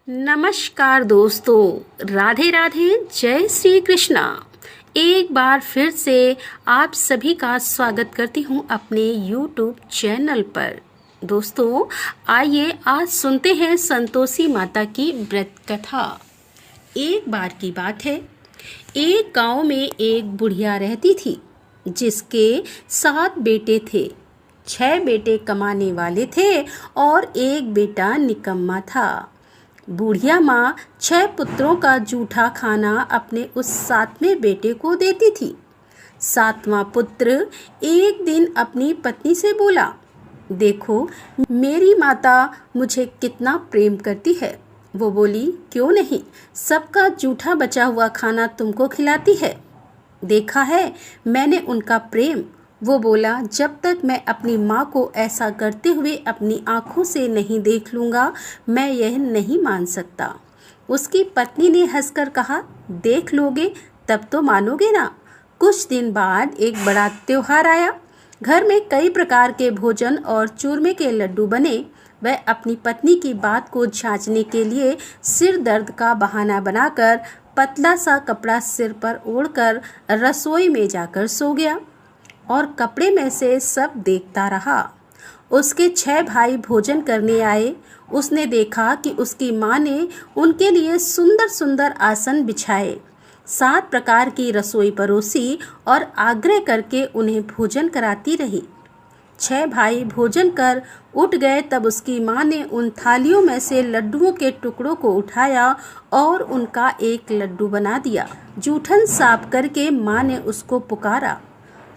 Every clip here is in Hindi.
नमस्कार दोस्तों, राधे राधे, जय श्री कृष्णा। एक बार फिर से आप सभी का स्वागत करती हूँ अपने YouTube चैनल पर। दोस्तों, आइए आज सुनते हैं संतोषी माता की व्रत कथा। एक बार की बात है, एक गांव में एक बुढ़िया रहती थी जिसके 7 बेटे थे। 6 बेटे कमाने वाले थे और एक बेटा निकम्मा था। बूढ़िया माँ 6 पुत्रों का जूठा खाना अपने उस 7वें बेटे को देती थी। 7वां पुत्र एक दिन अपनी पत्नी से बोला, देखो मेरी माता मुझे कितना प्रेम करती है। वो बोली, क्यों नहीं, सबका जूठा बचा हुआ खाना तुमको खिलाती है। देखा है मैंने उनका प्रेम। वो बोला, जब तक मैं अपनी माँ को ऐसा करते हुए अपनी आँखों से नहीं देख लूँगा, मैं यह नहीं मान सकता। उसकी पत्नी ने हंसकर कहा, देख लोगे तब तो मानोगे ना। कुछ दिन बाद एक बड़ा त्योहार आया। घर में कई प्रकार के भोजन और चूरमे के लड्डू बने। वह अपनी पत्नी की बात को जांचने के लिए सिर दर्द का बहाना बनाकर पतला सा कपड़ा सिर पर ओढ़कर रसोई में जाकर सो गया और कपड़े में से सब देखता रहा। उसके 6 भाई भोजन करने आए। उसने देखा कि उसकी माँ ने उनके लिए सुंदर सुंदर आसन बिछाए, 7 प्रकार की रसोई परोसी और आग्रह करके उन्हें भोजन कराती रही। 6 भाई भोजन कर उठ गए तब उसकी माँ ने उन थालियों में से लड्डुओं के टुकड़ों को उठाया और उनका एक लड्डू बना दिया। जूठन साफ करके माँ ने उसको पुकारा,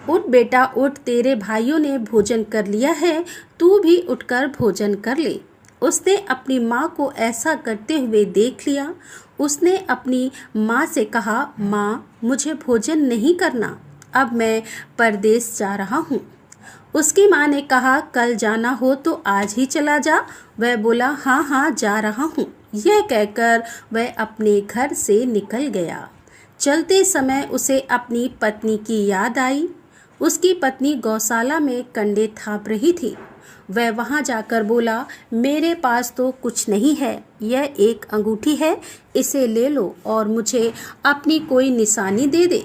उठ बेटा उठ, तेरे भाइयों ने भोजन कर लिया है, तू भी उठकर भोजन कर ले। उसने अपनी माँ को ऐसा करते हुए देख लिया। उसने अपनी माँ से कहा, माँ मुझे भोजन नहीं करना, अब मैं परदेश जा रहा हूँ। उसकी माँ ने कहा, कल जाना हो तो आज ही चला जा। वह बोला, हाँ हाँ जा रहा हूँ। यह कहकर वह अपने घर से निकल गया। चलते समय उसे अपनी पत्नी की याद आई। उसकी पत्नी गौशाला में कंडे थाप रही थी। वह वहां जाकर बोला, मेरे पास तो कुछ नहीं है, यह एक अंगूठी है, इसे ले लो और मुझे अपनी कोई निशानी दे दे।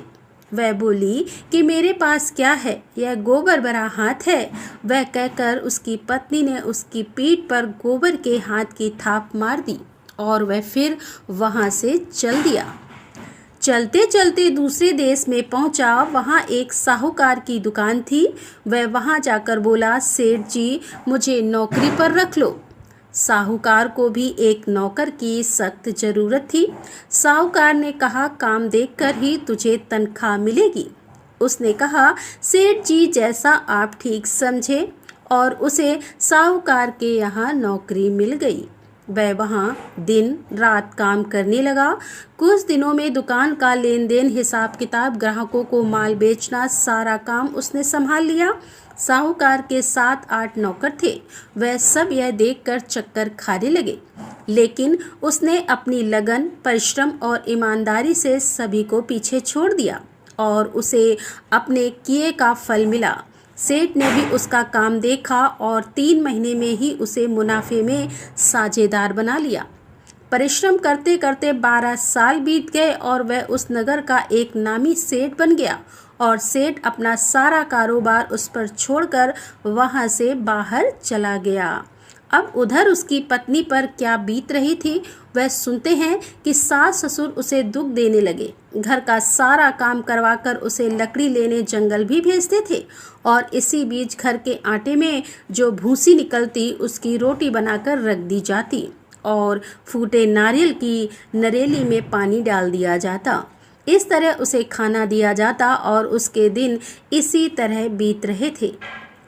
वह बोली कि मेरे पास क्या है, यह गोबर भरा हाथ है। वह कहकर उसकी पत्नी ने उसकी पीठ पर गोबर के हाथ की थाप मार दी और वह फिर वहां से चल दिया। चलते चलते दूसरे देश में पहुंचा। वहां एक साहूकार की दुकान थी। वह वहां जाकर बोला, सेठ जी मुझे नौकरी पर रख लो। साहूकार को भी एक नौकर की सख्त जरूरत थी। साहूकार ने कहा, काम देखकर ही तुझे तनख्वाह मिलेगी। उसने कहा, सेठ जी जैसा आप ठीक समझे, और उसे साहूकार के यहाँ नौकरी मिल गई। वह वहाँ दिन रात काम करने लगा। कुछ दिनों में दुकान का लेन देन, हिसाब किताब, ग्राहकों को माल बेचना, सारा काम उसने संभाल लिया। साहूकार के 7-8 नौकर थे। वह सब यह देखकर चक्कर खाने लगे, लेकिन उसने अपनी लगन, परिश्रम और ईमानदारी से सभी को पीछे छोड़ दिया और उसे अपने किए का फल मिला। सेठ ने भी उसका काम देखा और 3 महीने में ही उसे मुनाफे में साझेदार बना लिया। परिश्रम करते करते 12 साल बीत गए और वह उस नगर का एक नामी सेठ बन गया और सेठ अपना सारा कारोबार उस पर छोड़कर वहां से बाहर चला गया। अब उधर उसकी पत्नी पर क्या बीत रही थी, वह सुनते हैं कि सास ससुर उसे दुख देने लगे। घर का सारा काम करवाकर उसे लकड़ी लेने जंगल भी भेजते थे और इसी बीच घर के आटे में जो भूसी निकलती उसकी रोटी बनाकर रख दी जाती और फूटे नारियल की नरेली में पानी डाल दिया जाता। इस तरह उसे खाना दिया जाता और उसके दिन इसी तरह बीत रहे थे।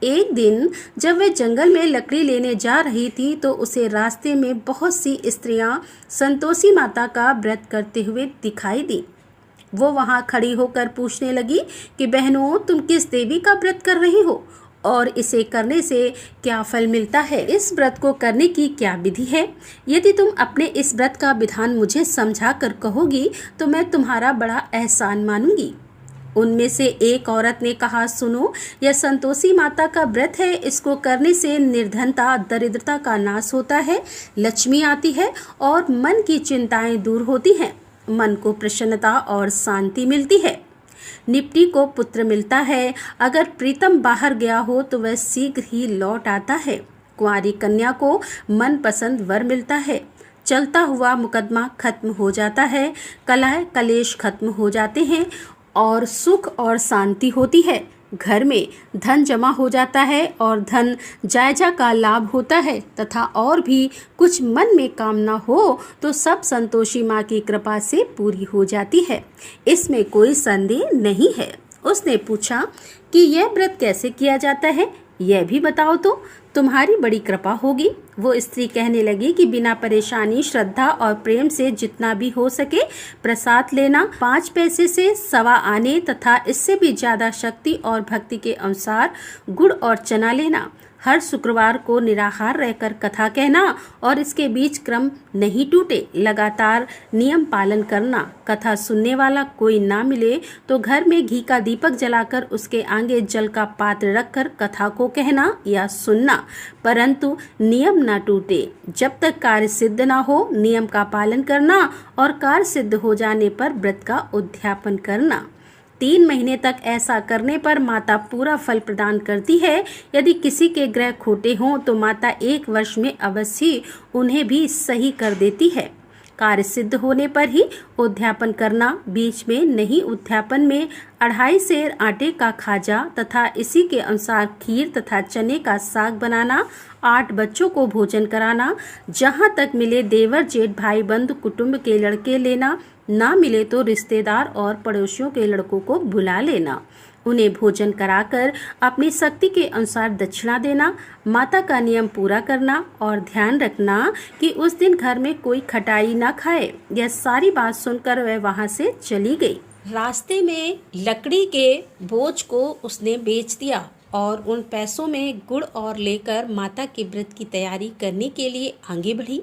एक दिन जब वह जंगल में लकड़ी लेने जा रही थी तो उसे रास्ते में बहुत सी स्त्रियां संतोषी माता का व्रत करते हुए दिखाई दी। वो वहां खड़ी होकर पूछने लगी कि बहनों, तुम किस देवी का व्रत कर रही हो और इसे करने से क्या फल मिलता है? इस व्रत को करने की क्या विधि है? यदि तुम अपने इस व्रत का विधान मुझे समझा कर कहोगी तो मैं तुम्हारा बड़ा एहसान मानूंगी। उनमें से एक औरत ने कहा, सुनो, यह संतोषी माता का व्रत है। इसको करने से निर्धनता, दरिद्रता का नाश होता है, लक्ष्मी आती है और मन की चिंताएं दूर होती हैं। मन को प्रसन्नता और शांति मिलती है। निपटी को पुत्र मिलता है। अगर प्रीतम बाहर गया हो तो वह शीघ्र ही लौट आता है। कुंवारी कन्या को मनपसंद वर मिलता है। चलता हुआ मुकदमा खत्म हो जाता है। कलह कलेश खत्म हो जाते हैं और सुख और शांति होती है। घर में धन जमा हो जाता है और धन जायजा का लाभ होता है तथा और भी कुछ मन में कामना हो तो सब संतोषी माँ की कृपा से पूरी हो जाती है। इसमें कोई संदेह नहीं है। उसने पूछा कि यह व्रत कैसे किया जाता है, यह भी बताओ तो तुम्हारी बड़ी कृपा होगी। वो स्त्री कहने लगी कि बिना परेशानी, श्रद्धा और प्रेम से जितना भी हो सके प्रसाद लेना, 5 पैसे से 1.25 आने तथा इससे भी ज्यादा शक्ति और भक्ति के अनुसार गुड़ और चना लेना, हर शुक्रवार को निराहार रहकर कथा कहना और इसके बीच क्रम नहीं टूटे, लगातार नियम पालन करना। कथा सुनने वाला कोई ना मिले तो घर में घी का दीपक जलाकर उसके आगे जल का पात्र रखकर कथा को कहना या सुनना, परंतु नियम ना टूटे। जब तक कार्य सिद्ध ना हो नियम का पालन करना और कार्य सिद्ध हो जाने पर व्रत का उद्यापन करना। 3 महीने तक ऐसा करने पर माता पूरा फल प्रदान करती है। यदि किसी के ग्रह खोटे हों तो माता 1 वर्ष में अवश्य उन्हें भी सही कर देती है। कार्य सिद्ध होने पर ही उद्यापन करना, बीच में नहीं। उद्यापन में 2.5 सेर आटे का खाजा तथा इसी के अनुसार खीर तथा चने का साग बनाना, 8 बच्चों को भोजन कराना, जहाँ तक मिले देवर जेठ भाई बंधु कुटुंब के लड़के लेना, ना मिले तो रिश्तेदार और पड़ोसियों के लड़कों को बुला लेना, उन्हें भोजन कराकर अपनी शक्ति के अनुसार दक्षिणा देना, माता का नियम पूरा करना और ध्यान रखना कि उस दिन घर में कोई खटाई ना खाए। यह सारी बात सुनकर वह वहां से चली गई। रास्ते में लकड़ी के बोझ को उसने बेच दिया और उन पैसों में गुड़ और लेकर माता के व्रत की तैयारी करने के लिए आगे बढ़ी।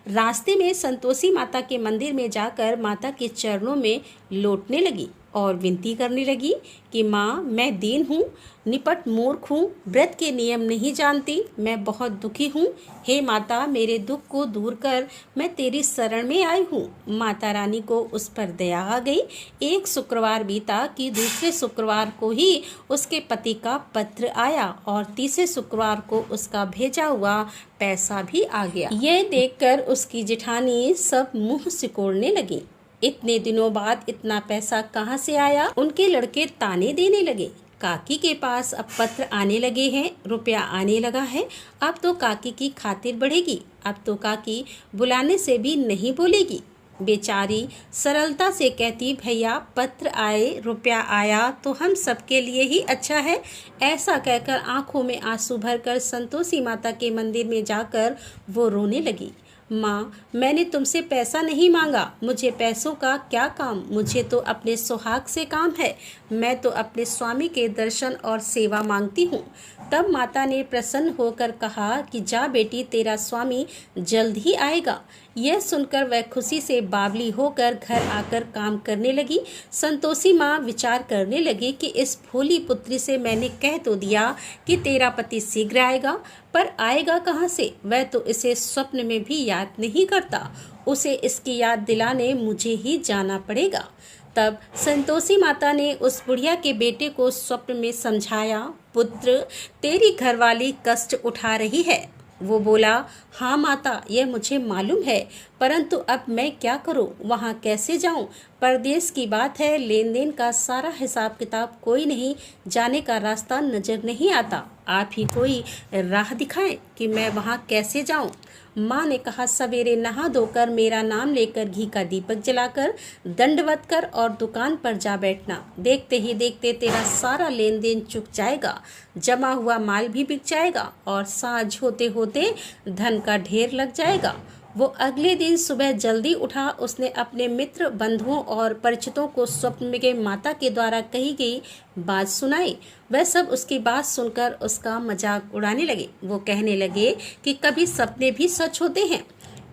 रास्ते में संतोषी माता के मंदिर में जाकर माता के चरणों में लौटने लगी और विनती करने लगी कि माँ, मैं दीन हूँ, निपट मूर्ख हूँ, व्रत के नियम नहीं जानती, मैं बहुत दुखी हूँ। हे माता, मेरे दुख को दूर कर, मैं तेरी शरण में आई हूँ। माता रानी को उस पर दया आ गई। एक शुक्रवार बीता कि दूसरे शुक्रवार को ही उसके पति का पत्र आया और तीसरे शुक्रवार को उसका भेजा हुआ पैसा भी आ गया। यह देखकर उसकी जेठानी सब मुंह सिकोड़ने लगी। इतने दिनों बाद इतना पैसा कहाँ से आया? उनके लड़के ताने देने लगे। काकी के पास अब पत्र आने लगे हैं, रुपया आने लगा है, अब तो काकी की खातिर बढ़ेगी, अब तो काकी बुलाने से भी नहीं बोलेगी। बेचारी सरलता से कहती, भैया पत्र आए, रुपया आया तो हम सबके लिए ही अच्छा है। ऐसा कहकर आंखों में आंसू भरकर संतोषी माता के मंदिर में जाकर वो रोने लगी। माँ, मैंने तुमसे पैसा नहीं मांगा, मुझे पैसों का क्या काम, मुझे तो अपने सुहाग से काम है, मैं तो अपने स्वामी के दर्शन और सेवा मांगती हूँ। तब माता ने प्रसन्न होकर कहा कि जा बेटी, तेरा स्वामी जल्द ही आएगा। यह सुनकर वह खुशी से बावली होकर घर आकर काम करने लगी। संतोषी माँ विचार करने लगी कि इस भोली पुत्री से मैंने कह तो दिया कि तेरा पति शीघ्र आएगा, पर आएगा कहाँ से? वह तो इसे स्वप्न में भी याद नहीं करता। उसे इसकी याद दिलाने मुझे ही जाना पड़ेगा। तब संतोषी माता ने उस बुढ़िया के बेटे को स्वप्न में समझाया, पुत्र, तेरी घरवाली कष्ट उठा रही है। वो बोला, हाँ माता, यह मुझे मालूम है, परंतु अब मैं क्या करूं? वहां कैसे जाऊं? परदेश की बात है, लेन देन का सारा हिसाब किताब कोई नहीं, जाने का रास्ता नजर नहीं आता। आप ही कोई राह दिखाएं कि मैं वहां कैसे जाऊं। माँ ने कहा, सवेरे नहा धोकर मेरा नाम लेकर घी का दीपक जलाकर दंडवत कर और दुकान पर जा बैठना। देखते ही देखते तेरा सारा लेन देन चुक जाएगा, जमा हुआ माल भी बिक जाएगा और साँझ होते होते धन का ढेर लग जाएगा। वो अगले दिन सुबह जल्दी उठा। उसने अपने मित्र, बंधुओं और परिचितों को स्वप्न में माता के द्वारा कही गई बात सुनाई। वह सब उसकी बात सुनकर उसका मजाक उड़ाने लगे। वो कहने लगे कि कभी सपने भी सच होते हैं।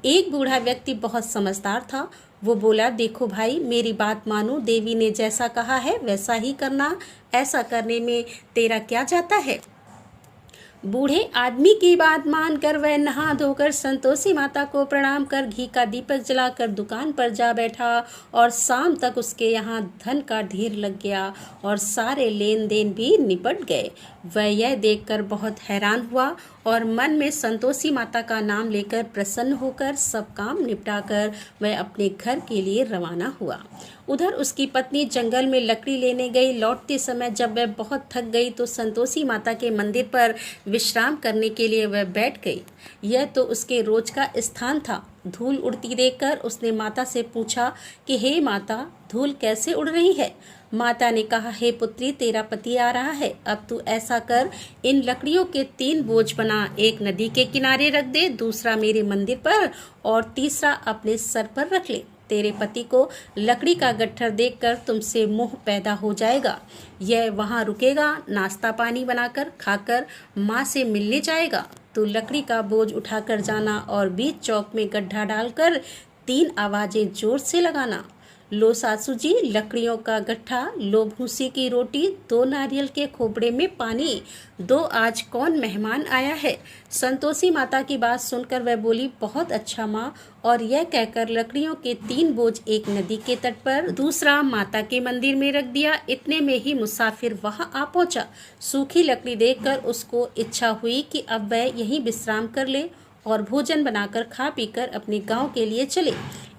एक बूढ़ा व्यक्ति बहुत समझदार था। वो बोला, देखो भाई, मेरी बात मानो, देवी ने जैसा कहा है वैसा ही करना, ऐसा करने में तेरा क्या जाता है। बूढ़े आदमी की बात मानकर वह नहा धोकर संतोषी माता को प्रणाम कर घी का दीपक जलाकर दुकान पर जा बैठा और शाम तक उसके यहाँ धन का ढेर लग गया और सारे लेन देन भी निपट गए। वह यह देखकर बहुत हैरान हुआ और मन में संतोषी माता का नाम लेकर प्रसन्न होकर सब काम निपटाकर वह अपने घर के लिए रवाना हुआ। उधर उसकी पत्नी जंगल में लकड़ी लेने गई। लौटते समय जब वह बहुत थक गई तो संतोषी माता के मंदिर पर विश्राम करने के लिए वह बैठ गई। यह तो उसके रोज का स्थान था। धूल उड़ती देखकर उसने माता से पूछा कि हे माता, धूल कैसे उड़ रही है। माता ने कहा, हे पुत्री, तेरा पति आ रहा है। अब तू ऐसा कर, इन लकड़ियों के 3 बोझ बना, एक नदी के किनारे रख दे, दूसरा मेरे मंदिर पर और तीसरा अपने सर पर रख ले। तेरे पति को लकड़ी का गट्ठर देखकर तुमसे मोह पैदा हो जाएगा। यह वहाँ रुकेगा, नाश्ता पानी बनाकर खाकर माँ से मिलने जाएगा। तू लकड़ी का बोझ उठाकर जाना और बीच चौक में गड्ढा डालकर 3 आवाजें जोर से लगाना। लो सासू जी, लकड़ियों का गट्ठा, लो भूसी की रोटी, 2 नारियल के खोपड़े में पानी, 2 आज कौन मेहमान आया है। संतोषी माता की बात सुनकर वह बोली, बहुत अच्छा माँ। और यह कहकर लकड़ियों के 3 बोझ एक नदी के तट पर, दूसरा माता के मंदिर में रख दिया। इतने में ही मुसाफिर वहां आ पहुंचा। सूखी लकड़ी देखकर उसको इच्छा हुई कि अब वह यहीं विश्राम कर ले और भोजन बनाकर खा पीकर अपने गांव के लिए चले।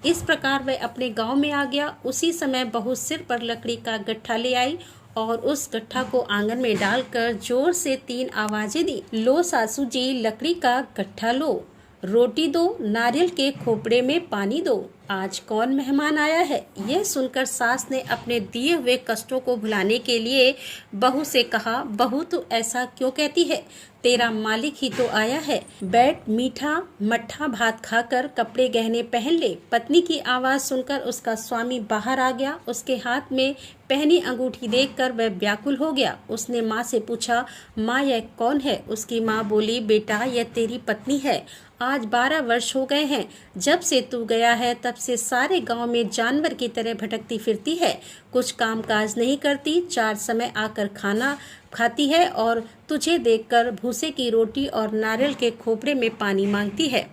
इस प्रकार वह अपने गांव में आ गया। उसी समय बहू सिर पर लकड़ी का गट्ठा ले आई और उस गट्ठा को आंगन में डालकर जोर से 3 आवाजें दी। लो सासू जी, लकड़ी का गट्ठा लो, रोटी दो, नारियल के खोपड़े में पानी दो, आज कौन मेहमान आया है। यह सुनकर सास ने अपने दिए हुए कष्टों को भुलाने के लिए बहू से कहा, बहू तू ऐसा क्यों कहती है, तेरा मालिक ही तो आया है। बैठ, मीठा मट्ठा भात खाकर कपड़े गहने पहन ले। पत्नी की आवाज सुनकर उसका स्वामी बाहर आ गया। उसके हाथ में पहनी अंगूठी देखकर वह व्याकुल हो गया। उसने माँ से पूछा, माँ यह कौन है। उसकी माँ बोली, बेटा यह तेरी पत्नी है। आज 12 वर्ष हो गए हैं जब से तू गया है, तब से सारे गांव में जानवर की तरह भटकती फिरती है, कुछ काम काज नहीं करती, 4 समय आकर खाना खाती है और तुझे देखकर भूसे की रोटी और नारियल के खोपड़े में पानी मांगती है।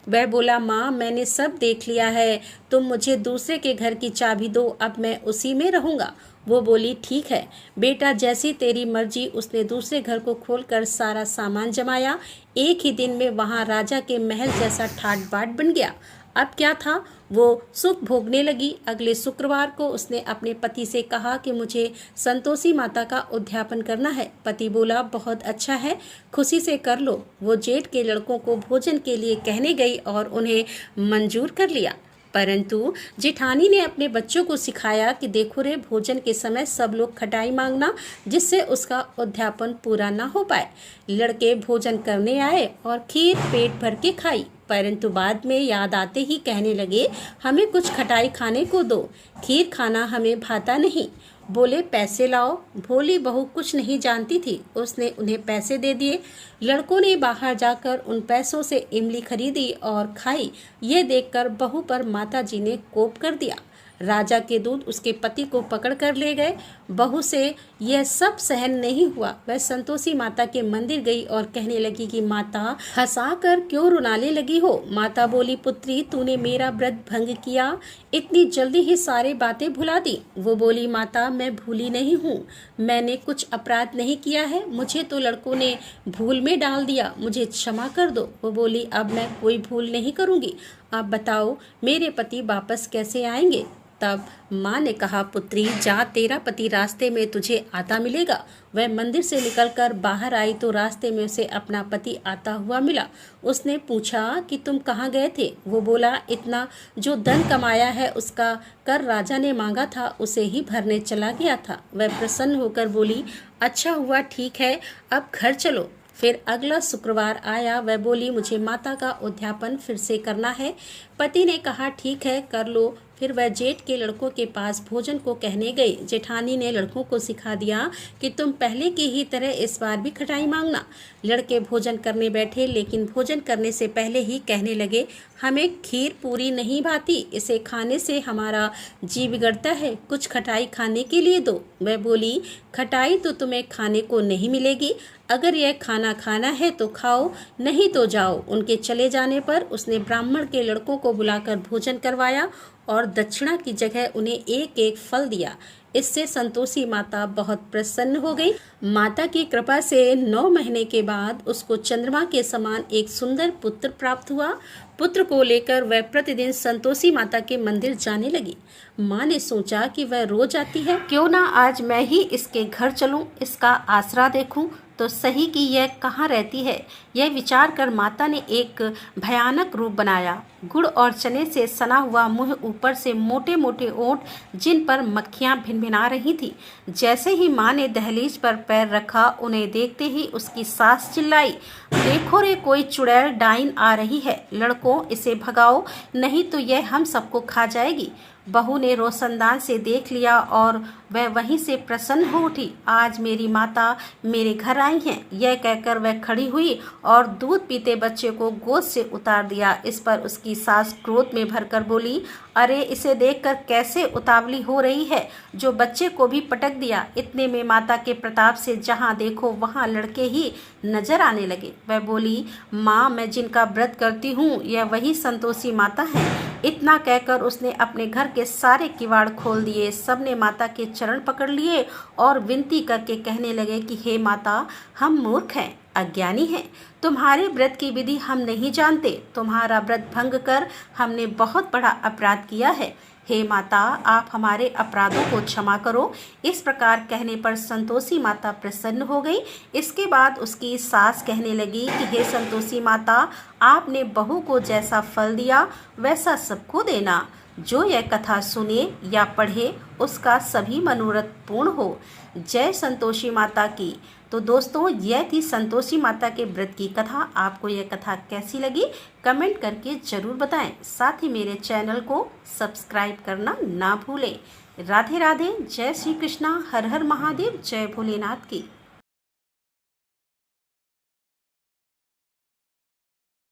वह बोला, माँ मैंने सब देख लिया है, तुम मुझे दूसरे के घर की चाबी दो, अब मैं उसी में रहूंगा। वो बोली, ठीक है बेटा, जैसी तेरी मर्जी। उसने दूसरे घर को खोलकर सारा सामान जमाया। एक ही दिन में वहां राजा के महल जैसा ठाट बाट बन गया। अब क्या था, वो सुख भोगने लगी। अगले शुक्रवार को उसने अपने पति से कहा कि मुझे संतोषी माता का उद्यापन करना है। पति बोला, बहुत अच्छा है, खुशी से कर लो। वो जेठ के लड़कों को भोजन के लिए कहने गई और उन्हें मंजूर कर लिया। परंतु जेठानी ने अपने बच्चों को सिखाया कि देखो रे, भोजन के समय सब लोग खटाई मांगना, जिससे उसका उद्यापन पूरा ना हो पाए। लड़के भोजन करने आए और खीर पेट भर के खाई, परंतु बाद में याद आते ही कहने लगे, हमें कुछ खटाई खाने को दो, खीर खाना हमें भाता नहीं। बोले, पैसे लाओ। भोली बहू कुछ नहीं जानती थी, उसने उन्हें पैसे दे दिए। लड़कों ने बाहर जाकर उन पैसों से इमली खरीदी और खाई। ये देखकर बहू पर माताजी ने कोप कर दिया। राजा के दूत उसके पति को पकड़ कर ले गए। बहू से यह सब सहन नहीं हुआ। वह संतोषी माता के मंदिर गई और कहने लगी कि माता, हंसाकर क्यों रुलाने लगी हो। माता बोली, पुत्री तूने मेरा व्रत भंग किया, इतनी जल्दी ही सारी बातें भुला दी। वो बोली, माता मैं भूली नहीं हूँ, मैंने कुछ अपराध नहीं किया है, मुझे तो लड़कों ने भूल में डाल दिया, मुझे क्षमा कर दो। वो बोली, अब मैं कोई भूल नहीं करूँगी, आप बताओ मेरे पति वापस कैसे आएंगे। तब माँ ने कहा, पुत्री जा, तेरा पति रास्ते में तुझे आता मिलेगा। वह मंदिर से निकलकर बाहर आई तो रास्ते में उसे अपना पति आता हुआ मिला। उसने पूछा कि तुम कहाँ गए थे। वो बोला, इतना जो धन कमाया है उसका कर राजा ने मांगा था, उसे ही भरने चला गया था। वह प्रसन्न होकर बोली, अच्छा हुआ, ठीक है, अब घर चलो। फिर अगला शुक्रवार आया। वह बोली, मुझे माता का उद्यापन फिर से करना है। पति ने कहा ठीक है कर लो। फिर वह जेठ के लड़कों के पास भोजन को कहने गई। जेठानी ने लड़कों को सिखा दिया कि तुम पहले की ही तरह इस बार भी खटाई मांगना। लड़के भोजन करने बैठे, लेकिन भोजन करने से पहले ही कहने लगे, हमें खीर पूरी नहीं भाती, इसे खाने से हमारा जी बिगड़ता है, कुछ खटाई खाने के लिए दो। वह बोली, खटाई तो तुम्हें खाने को नहीं मिलेगी, अगर यह खाना खाना है तो खाओ, नहीं तो जाओ। उनके चले जाने पर उसने ब्राह्मण के लड़कों को बुलाकर भोजन करवाया और दक्षिणा की जगह उन्हें एक एक फल दिया। इससे संतोषी माता बहुत प्रसन्न हो गई। माता की कृपा से 9 महीने के बाद उसको चंद्रमा के समान एक सुंदर पुत्र प्राप्त हुआ। पुत्र को लेकर वह प्रतिदिन संतोषी माता के मंदिर जाने लगी। माँ ने सोचा कि वह रोज आती है, क्यों ना आज मैं ही इसके घर चलूं, इसका आसरा देखूं तो सही कि यह कहाँ रहती है। यह विचार कर माता ने एक भयानक रूप बनाया। गुड़ और चने से सना हुआ मुंह, ऊपर से मोटे मोटे ओंठ जिन पर मक्खियां भिनभिना रही थी। जैसे ही माँ ने दहलीज पर पैर रखा, उन्हें देखते ही उसकी सास चिल्लाई, देखो रे, कोई चुड़ैल डाइन आ रही है, लड़कों इसे भगाओ, नहीं तो यह हम सबको खा जाएगी। बहू ने रोशनदान से देख लिया और वह वहीं से प्रसन्न हो उठी। आज मेरी माता मेरे घर आई हैं, यह कहकर वह खड़ी हुई और दूध पीते बच्चे को गोद से उतार दिया। इस पर उसकी सास क्रोध में भरकर बोली, अरे इसे देखकर कैसे उतावली हो रही है, जो बच्चे को भी पटक दिया। इतने में माता के प्रताप से जहाँ देखो वहाँ लड़के ही नजर आने लगे। वह बोली, माँ मैं जिनका व्रत करती हूँ यह वही संतोषी माता है। इतना कहकर उसने अपने घर के सारे किवाड़ खोल दिए। सबने माता के चरण पकड़ लिए और विनती करके कहने लगे कि हे माता, हम मूर्ख हैं, अज्ञानी हैं, तुम्हारे व्रत की विधि हम नहीं जानते, तुम्हारा व्रत भंग कर हमने बहुत बड़ा अपराध किया है। हे माता, आप हमारे अपराधों को क्षमा करो। इस प्रकार कहने पर संतोषी माता प्रसन्न हो गई। इसके बाद उसकी सास कहने लगी कि हे संतोषी माता, आपने बहू को जैसा फल दिया वैसा सबको देना। जो यह कथा सुने या पढ़े उसका सभी मनोरथ पूर्ण हो। जय संतोषी माता की। तो दोस्तों, यह थी संतोषी माता के व्रत की कथा। आपको यह कथा कैसी लगी कमेंट करके ज़रूर बताएं। साथ ही मेरे चैनल को सब्सक्राइब करना ना भूलें। राधे राधे, जय श्री कृष्णा, हर हर महादेव, जय भोलेनाथ की।